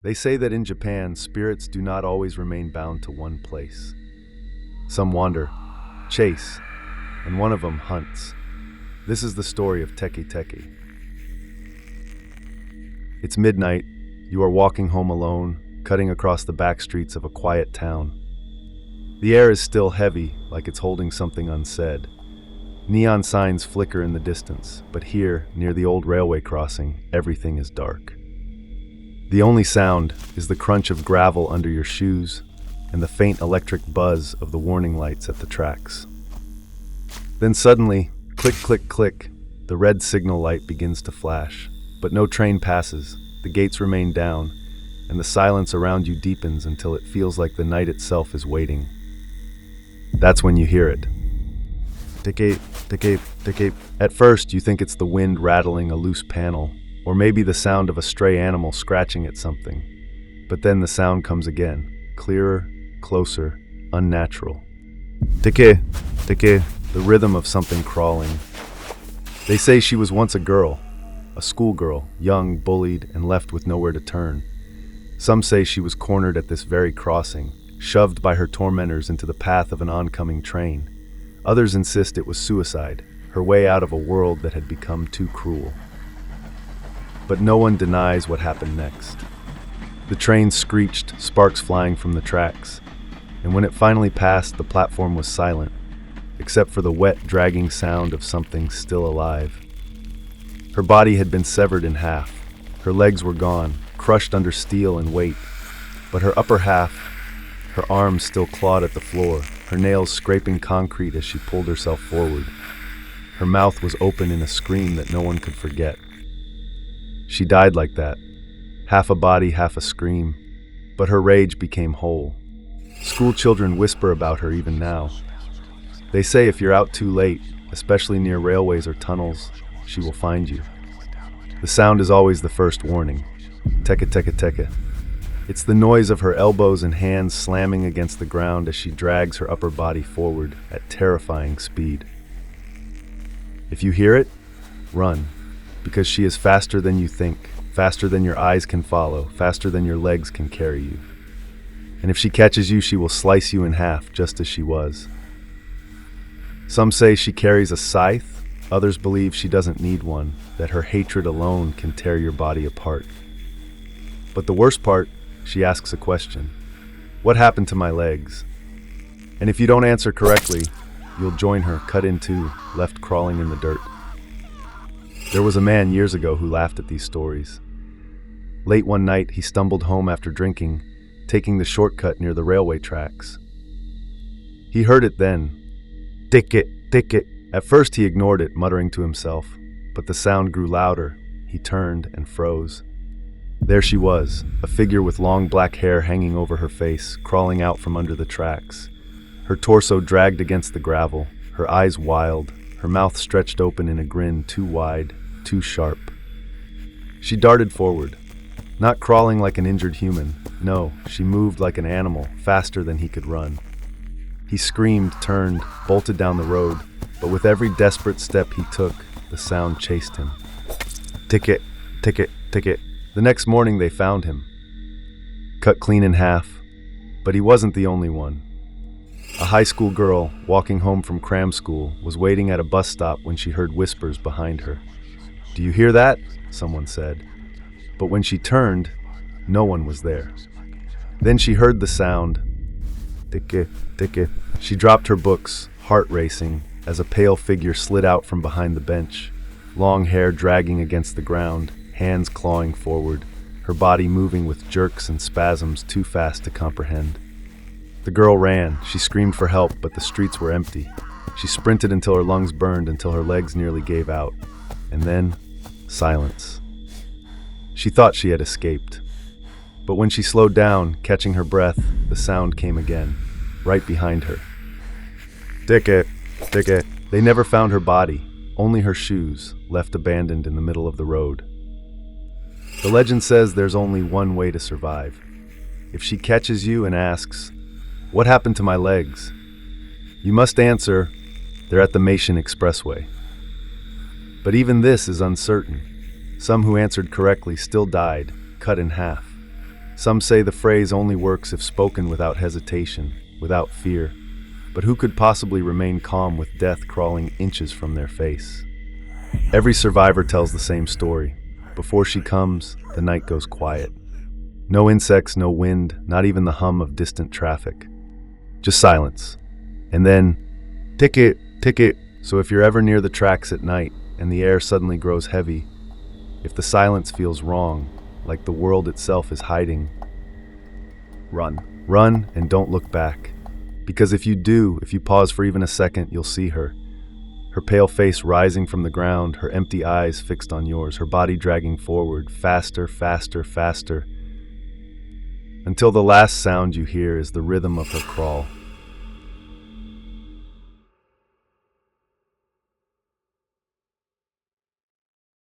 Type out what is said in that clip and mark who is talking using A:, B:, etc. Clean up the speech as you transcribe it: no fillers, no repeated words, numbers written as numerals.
A: They say that in Japan, spirits do not always remain bound to one place. Some wander, chase, and one of them hunts. This is the story of Teke Teke. It's midnight. You are walking home alone, cutting across the back streets of a quiet town. The air is still heavy, like it's holding something unsaid. Neon signs flicker in the distance, but here, near the old railway crossing, everything is dark. The only sound is the crunch of gravel under your shoes and the faint electric buzz of the warning lights at the tracks. Then suddenly, click, click, click, the red signal light begins to flash, but no train passes, the gates remain down, and the silence around you deepens until it feels like the night itself is waiting. That's when you hear it. Teke, teke, teke. At first, you think it's the wind rattling a loose panel, or maybe the sound of a stray animal scratching at something. But then the sound comes again, clearer, closer, unnatural. Teke, teke, the rhythm of something crawling. They say she was once a girl, a schoolgirl, young, bullied, and left with nowhere to turn. Some say she was cornered at this very crossing, shoved by her tormentors into the path of an oncoming train. Others insist it was suicide, her way out of a world that had become too cruel. But no one denies what happened next. The train screeched, sparks flying from the tracks, and when it finally passed, the platform was silent, except for the wet, dragging sound of something still alive. Her body had been severed in half. Her legs were gone, crushed under steel and weight, but her upper half, her arms still clawed at the floor, her nails scraping concrete as she pulled herself forward. Her mouth was open in a scream that no one could forget. She died like that, half a body, half a scream, but her rage became whole. School children whisper about her even now. They say if you're out too late, especially near railways or tunnels, she will find you. The sound is always the first warning. Teke teke teke. It's the noise of her elbows and hands slamming against the ground as she drags her upper body forward at terrifying speed. If you hear it, run, because she is faster than you think, faster than your eyes can follow, faster than your legs can carry you. And if she catches you, she will slice you in half, just as she was. Some say she carries a scythe, others believe she doesn't need one, that her hatred alone can tear your body apart. But the worst part, she asks a question. What happened to my legs? And if you don't answer correctly, you'll join her, cut in two, left crawling in the dirt. There was a man years ago who laughed at these stories. Late one night, he stumbled home after drinking, taking the shortcut near the railway tracks. He heard it then. Teke, teke. At first he ignored it, muttering to himself, but the sound grew louder. He turned and froze. There she was, a figure with long black hair hanging over her face, crawling out from under the tracks. Her torso dragged against the gravel, her eyes wild, her mouth stretched open in a grin too wide, too sharp. She darted forward, not crawling like an injured human. No, she moved like an animal, faster than he could run. He screamed, turned, bolted down the road, but with every desperate step he took, the sound chased him. Teke, teke, teke. The next morning they found him, cut clean in half, but he wasn't the only one. A high school girl, walking home from cram school, was waiting at a bus stop when she heard whispers behind her. "Do you hear that?" someone said. But when she turned, no one was there. Then she heard the sound. Teke, teke. She dropped her books, heart racing, as a pale figure slid out from behind the bench, long hair dragging against the ground, hands clawing forward, her body moving with jerks and spasms too fast to comprehend. The girl ran. She screamed for help, but the streets were empty. She sprinted until her lungs burned, until her legs nearly gave out. And then, silence. She thought she had escaped. But when she slowed down, catching her breath, the sound came again, right behind her. Teke, teke. They never found her body, only her shoes, left abandoned in the middle of the road. The legend says there's only one way to survive. If she catches you and asks, "What happened to my legs?" you must answer, "They're at the Mason Expressway." But even this is uncertain. Some who answered correctly still died, cut in half. Some say the phrase only works if spoken without hesitation, without fear. But who could possibly remain calm with death crawling inches from their face? Every survivor tells the same story. Before she comes, the night goes quiet. No insects, no wind, not even the hum of distant traffic. Just silence. And then, Teke Teke. So if you're ever near the tracks at night and the air suddenly grows heavy, if the silence feels wrong, like the world itself is hiding, run. Run and don't look back. Because if you do, if you pause for even a second, you'll see her. Her pale face rising from the ground, her empty eyes fixed on yours, her body dragging forward, faster, faster, faster, until the last sound you hear is the rhythm of her crawl.